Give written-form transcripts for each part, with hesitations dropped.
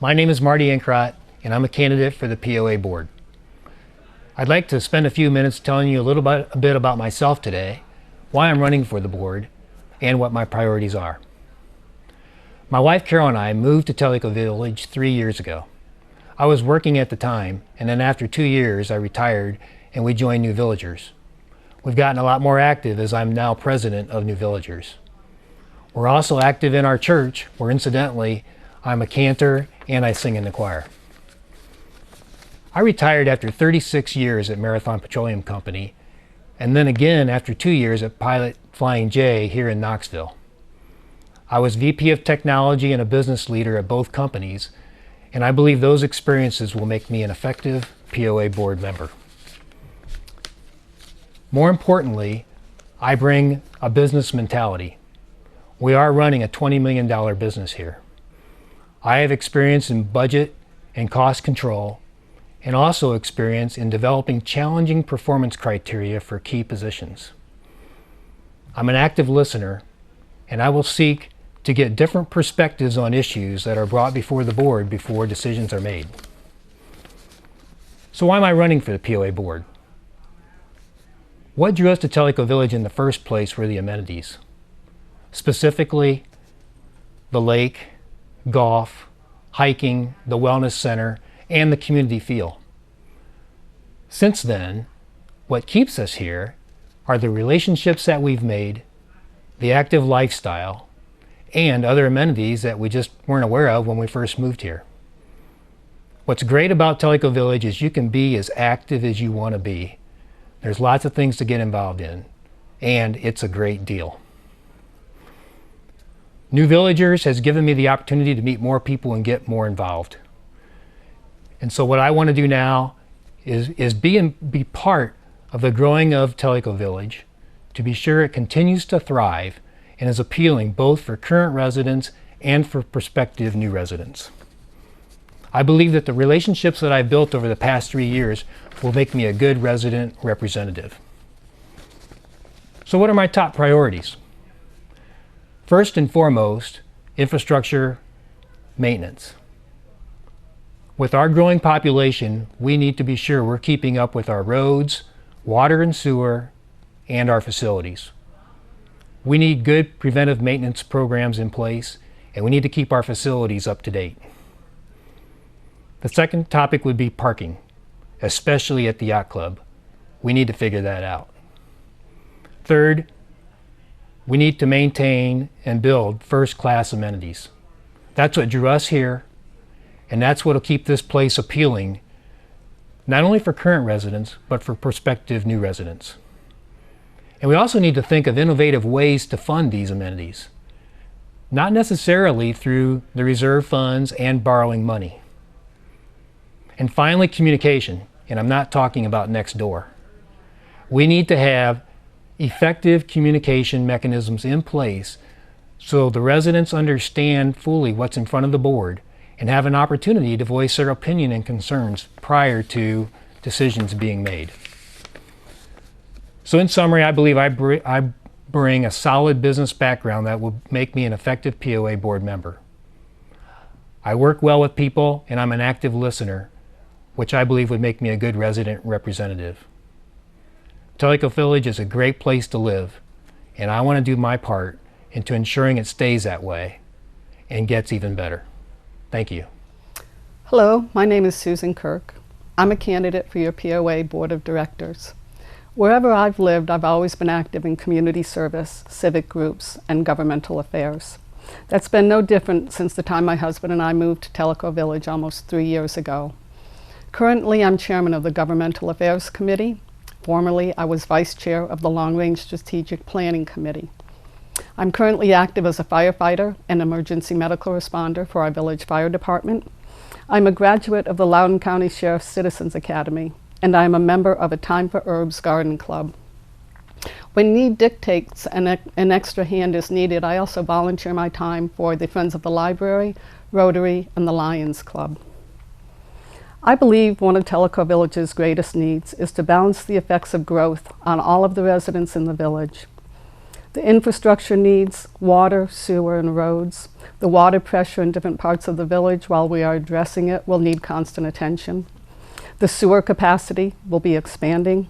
My name is Marty Inkrot, and I'm a candidate for the POA board. I'd like to spend a few minutes telling you a bit about myself today, why I'm running for the board, and what my priorities are. My wife Carol and I moved to Tellico Village 3 years ago. I was working at the time, and then after 2 years I retired and we joined New Villagers. We've gotten a lot more active as I'm now president of New Villagers. We're also active in our church, where incidentally I'm a cantor and I sing in the choir. I retired after 36 years at Marathon Petroleum Company, and then again after 2 years at Pilot Flying J here in Knoxville. I was VP of Technology and a business leader at both companies, and I believe those experiences will make me an effective POA board member. More importantly, I bring a business mentality. We are running a $20 million business here. I have experience in budget and cost control, and also experience in developing challenging performance criteria for key positions. I'm an active listener, and I will seek to get different perspectives on issues that are brought before the board before decisions are made. So why am I running for the POA board? What drew us to Tellico Village in the first place were the amenities. Specifically, the lake, golf, hiking, the wellness center, and the community feel. Since then, what keeps us here are the relationships that we've made, the active lifestyle, and other amenities that we just weren't aware of when we first moved here. What's great about Tellico Village is you can be as active as you want to be. There's lots of things to get involved in, and it's a great deal. New Villagers has given me the opportunity to meet more people and get more involved. And so what I want to do now is be part of the growing of Tellico Village, to be sure it continues to thrive and is appealing both for current residents and for prospective new residents. I believe that the relationships that I've built over the past 3 years will make me a good resident representative. So what are my top priorities? First and foremost, infrastructure maintenance. With our growing population, we need to be sure we're keeping up with our roads, water and sewer, and our facilities. We need good preventive maintenance programs in place, and we need to keep our facilities up to date. The second topic would be parking, especially at the yacht club. We need to figure that out. Third, we need to maintain and build first-class amenities. That's what drew us here, and that's what will keep this place appealing, not only for current residents, but for prospective new residents. And we also need to think of innovative ways to fund these amenities, not necessarily through the reserve funds and borrowing money. And finally, communication, and I'm not talking about next door. We need to have effective communication mechanisms in place so the residents understand fully what's in front of the board and have an opportunity to voice their opinion and concerns prior to decisions being made. So in summary, I believe I bring a solid business background that will make me an effective POA board member. I work well with people, and I'm an active listener, which I believe would make me a good resident representative. Tellico Village is a great place to live, and I want to do my part into ensuring it stays that way and gets even better. Thank you. Hello, my name is Susan Kirk. I'm a candidate for your POA Board of Directors. Wherever I've lived, I've always been active in community service, civic groups, and governmental affairs. That's been no different since the time my husband and I moved to Tellico Village almost 3 years ago. Currently, I'm chairman of the Governmental Affairs Committee. Formerly, I was vice chair of the Long Range Strategic Planning Committee. I'm currently active as a firefighter and emergency medical responder for our village fire department. I'm a graduate of the Loudoun County Sheriff's Citizens Academy, and I am a member of a Time for Herbs Garden Club. When need dictates and an extra hand is needed, I also volunteer my time for the Friends of the Library, Rotary, and the Lions Club. I believe one of Tellico Village's greatest needs is to balance the effects of growth on all of the residents in the village. The infrastructure needs, water, sewer, and roads. The water pressure in different parts of the village while we are addressing it will need constant attention. The sewer capacity will be expanding.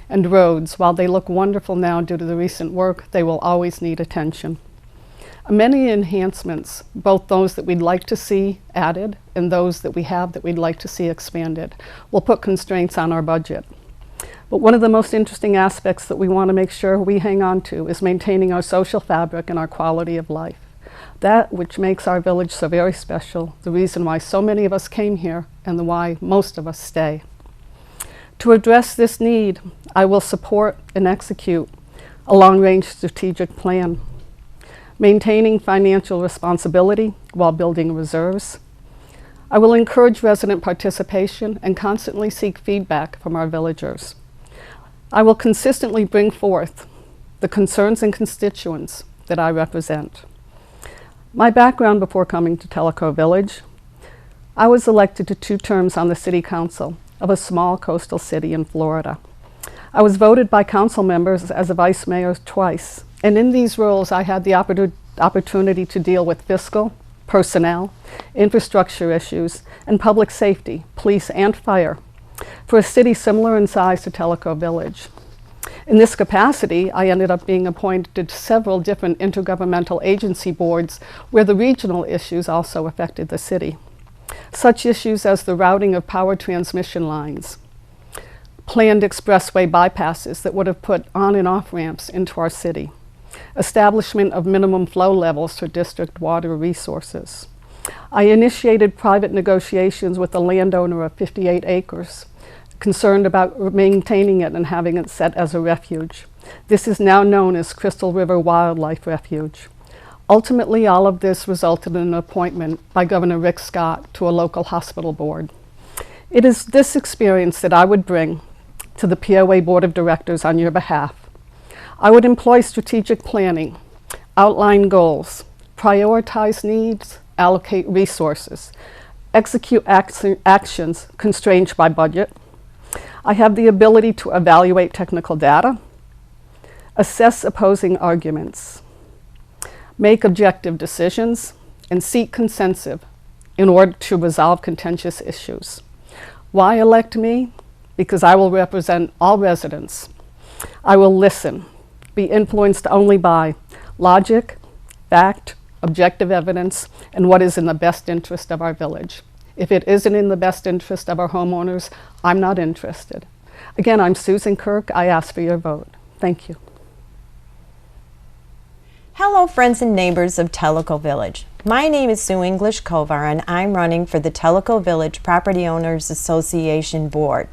And roads, while they look wonderful now due to the recent work, they will always need attention. Many enhancements, both those that we'd like to see added and those that we have that we'd like to see expanded, will put constraints on our budget. But one of the most interesting aspects that we want to make sure we hang on to is maintaining our social fabric and our quality of life. That which makes our village so very special, the reason why so many of us came here and the why most of us stay. To address this need, I will support and execute a long-range strategic plan, maintaining financial responsibility while building reserves. I will encourage resident participation and constantly seek feedback from our villagers. I will consistently bring forth the concerns and constituents that I represent. My background before coming to Tellico Village: I was elected to 2 terms on the City Council of a small coastal city in Florida. I was voted by council members as a vice mayor twice, and in these roles I had the opportunity to deal with fiscal, personnel, infrastructure issues, and public safety, police and fire, for a city similar in size to Tellico Village. In this capacity, I ended up being appointed to several different intergovernmental agency boards where the regional issues also affected the city. Such issues as the routing of power transmission lines, planned expressway bypasses that would have put on and off ramps into our city, establishment of minimum flow levels for district water resources. I initiated private negotiations with the landowner of 58 acres, concerned about maintaining it and having it set as a refuge. This is now known as Crystal River Wildlife Refuge. Ultimately, all of this resulted in an appointment by Governor Rick Scott to a local hospital board. It is this experience that I would bring to the POA Board of Directors on your behalf. I would employ strategic planning, outline goals, prioritize needs, allocate resources, execute actions constrained by budget. I have the ability to evaluate technical data, assess opposing arguments, make objective decisions, and seek consensus in order to resolve contentious issues. Why elect me? Because I will represent all residents. I will listen, be influenced only by logic, fact, objective evidence, and what is in the best interest of our village. If it isn't in the best interest of our homeowners, I'm not interested. Again, I'm Susan Kirk. I ask for your vote. Thank you. Hello, friends and neighbors of Tellico Village. My name is Sue English Kovar, and I'm running for the Tellico Village Property Owners Association Board.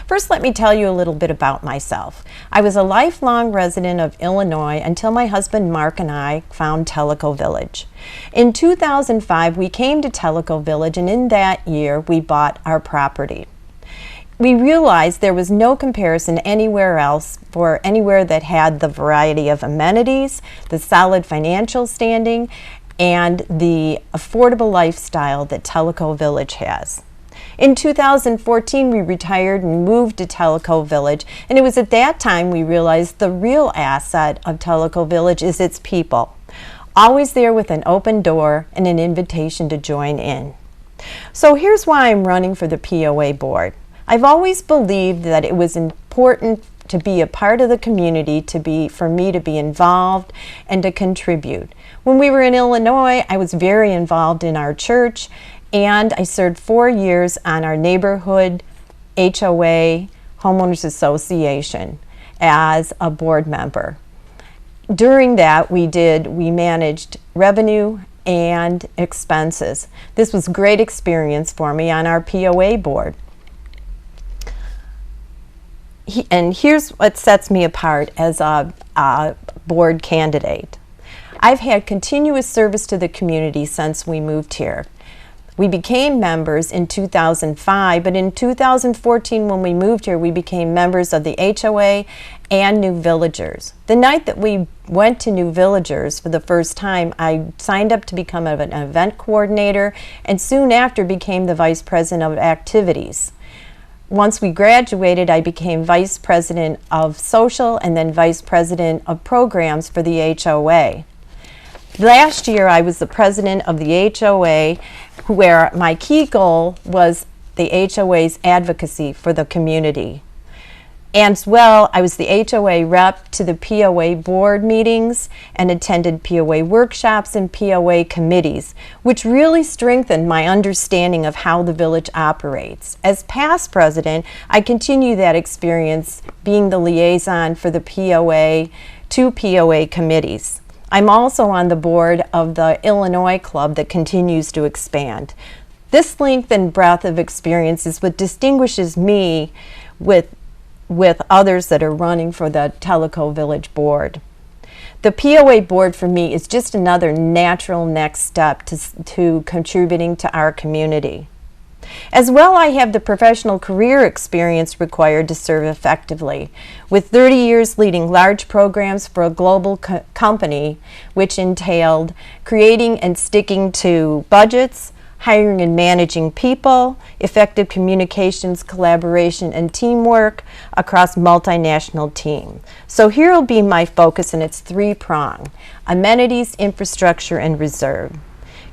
First, let me tell you a little bit about myself. I was a lifelong resident of Illinois until my husband Mark and I found Tellico Village. In 2005, we came to Tellico Village, and in that year, we bought our property. We realized there was no comparison anywhere else for anywhere that had the variety of amenities, the solid financial standing, and the affordable lifestyle that Tellico Village has. In 2014, we retired and moved to Tellico Village, and it was at that time we realized the real asset of Tellico Village is its people, always there with an open door and an invitation to join in. So here's why I'm running for the POA board. I've always believed that it was important to be a part of the community, for me to be involved and to contribute. When we were in Illinois, I was very involved in our church, and I served 4 years on our neighborhood HOA homeowners association as a board member. During that, we managed revenue and expenses. This was a great experience for me on our POA board. And here's what sets me apart as a board candidate. I've had continuous service to the community since we moved here. We became members in 2005, but in 2014 when we moved here, we became members of the HOA and New Villagers. The night that we went to New Villagers for the first time, I signed up to become an event coordinator and soon after became the vice president of activities. Once we graduated, I became Vice President of Social and then Vice President of Programs for the HOA. Last year, I was the President of the HOA, where my key goal was the HOA's advocacy for the community. And as well, I was the HOA rep to the POA board meetings and attended POA workshops and POA committees, which really strengthened my understanding of how the village operates. As past president, I continue that experience being the liaison for the POA to POA committees. I'm also on the board of the Illinois Club that continues to expand. This length and breadth of experience is what distinguishes me with others that are running for the Tellico Village Board. The POA board for me is just another natural next step to contributing to our community. As well, I have the professional career experience required to serve effectively, with 30 years leading large programs for a global company, which entailed creating and sticking to budgets, hiring and managing people, effective communications, collaboration, and teamwork across multinational teams. So here will be my focus, and it's three-pronged: amenities, infrastructure, and reserve.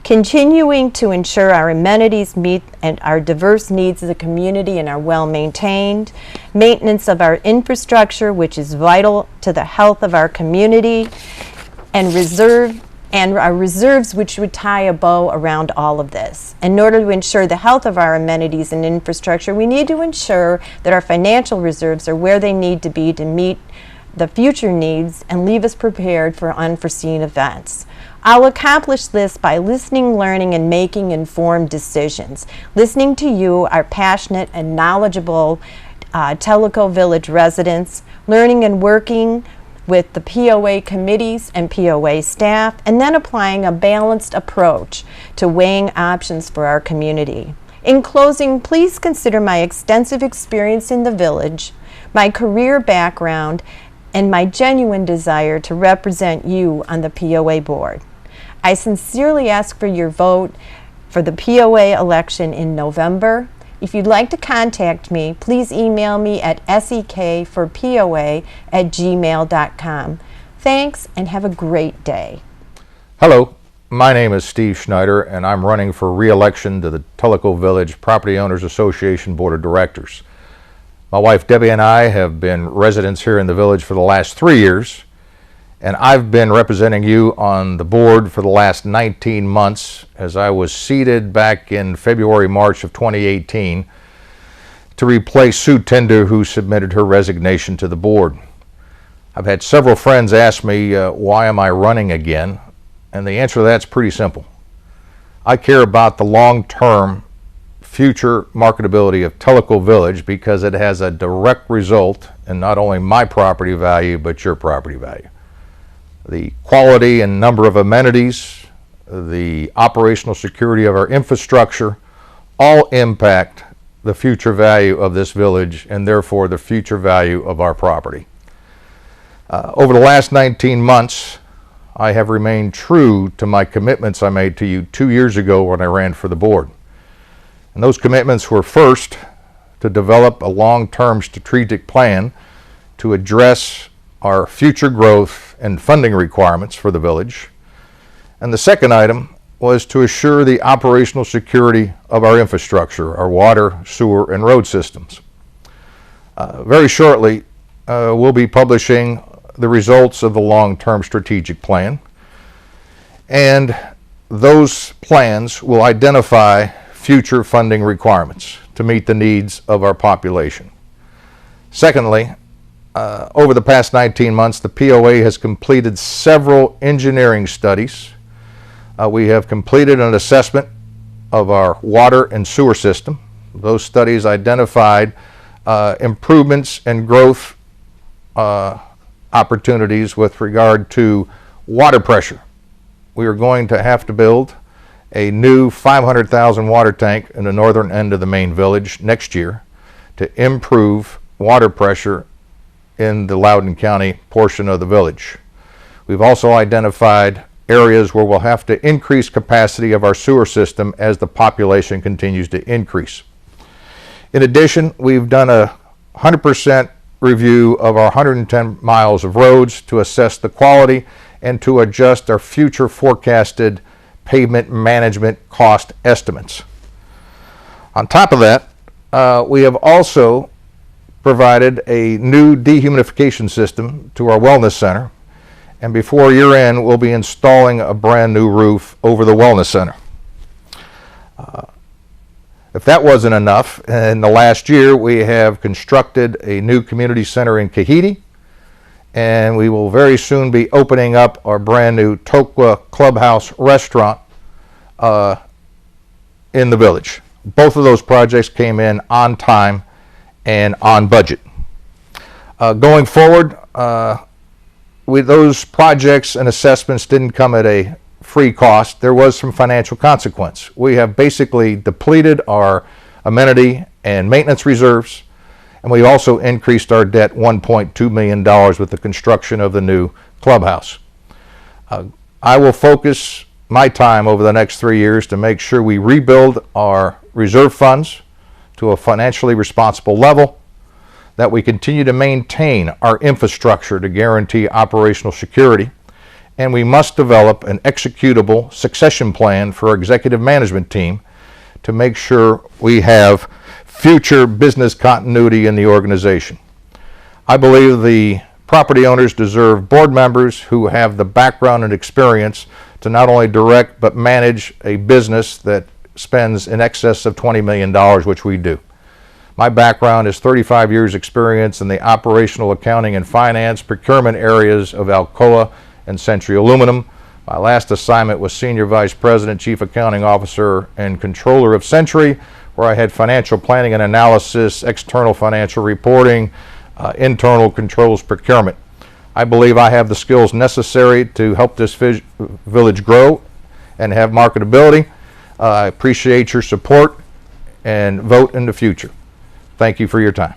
Continuing to ensure our amenities meet and our diverse needs of the community and are well maintained, maintenance of our infrastructure, which is vital to the health of our community, and our reserves, which would tie a bow around all of this. In order to ensure the health of our amenities and infrastructure, we need to ensure that our financial reserves are where they need to be to meet the future needs and leave us prepared for unforeseen events. I'll accomplish this by listening, learning, and making informed decisions. Listening to you, our passionate and knowledgeable Tellico Village residents, learning and working with the POA committees and POA staff, and then applying a balanced approach to weighing options for our community. In closing, please consider my extensive experience in the village, my career background, and my genuine desire to represent you on the POA board. I sincerely ask for your vote for the POA election in November. If you'd like to contact me, please email me at sekforpoa@gmail.com. Thanks, and have a great day. Hello, my name is Steve Schneider, and I'm running for re-election to the Tellico Village Property Owners Association Board of Directors. My wife Debbie and I have been residents here in the village for the last 3 years, and I've been representing you on the board for the last 19 months as I was seated back in February, March of 2018 to replace Sue Tender, who submitted her resignation to the board. I've had several friends ask me, why am I running again? And the answer to that's pretty simple. I care about the long-term future marketability of Tellico Village because it has a direct result in not only my property value, but your property value. The quality and number of amenities, the operational security of our infrastructure, all impact the future value of this village and therefore the future value of our property. Over the last 19 months, I have remained true to my commitments I made to you 2 years ago when I ran for the board. And those commitments were, first, to develop a long-term strategic plan to address our future growth and funding requirements for the village. And the second item was to assure the operational security of our infrastructure, our water, sewer, and road systems. Very shortly, we'll be publishing the results of the long-term strategic plan, and those plans will identify future funding requirements to meet the needs of our population. Secondly, over the past 19 months, the POA has completed several engineering studies. We have completed an assessment of our water and sewer system. Those studies identified improvements and growth opportunities with regard to water pressure. We are going to have to build a new 500,000 water tank in the northern end of the main village next year to improve water pressure in the Loudoun County portion of the village. We've also identified areas where we'll have to increase capacity of our sewer system as the population continues to increase. In addition, we've done a 100% review of our 110 miles of roads to assess the quality and to adjust our future forecasted pavement management cost estimates. On top of that, we have also provided a new dehumidification system to our wellness center, and before year end we'll be installing a brand new roof over the wellness center. If that wasn't enough, in the last year we have constructed a new community center in Kahiti, and we will very soon be opening up our brand new Tokwa Clubhouse restaurant in the village. Both of those projects came in on time and on budget. Going forward, those projects and assessments didn't come at a free cost. There was some financial consequence. We have basically depleted our amenity and maintenance reserves, and we also increased our debt $1.2 million with the construction of the new clubhouse. I will focus my time over the next 3 years to make sure we rebuild our reserve funds to a financially responsible level, that we continue to maintain our infrastructure to guarantee operational security, and we must develop an executable succession plan for our executive management team to make sure we have future business continuity in the organization. I believe the property owners deserve board members who have the background and experience to not only direct but manage a business that spends in excess of $20 million, which we do. My background is 35 years experience in the operational accounting and finance procurement areas of Alcoa and Century Aluminum. My last assignment was Senior Vice President, Chief Accounting Officer, and Controller of Century, where I had financial planning and analysis, external financial reporting, internal controls procurement. I believe I have the skills necessary to help this village grow and have marketability. I appreciate your support and vote in the future. Thank you for your time.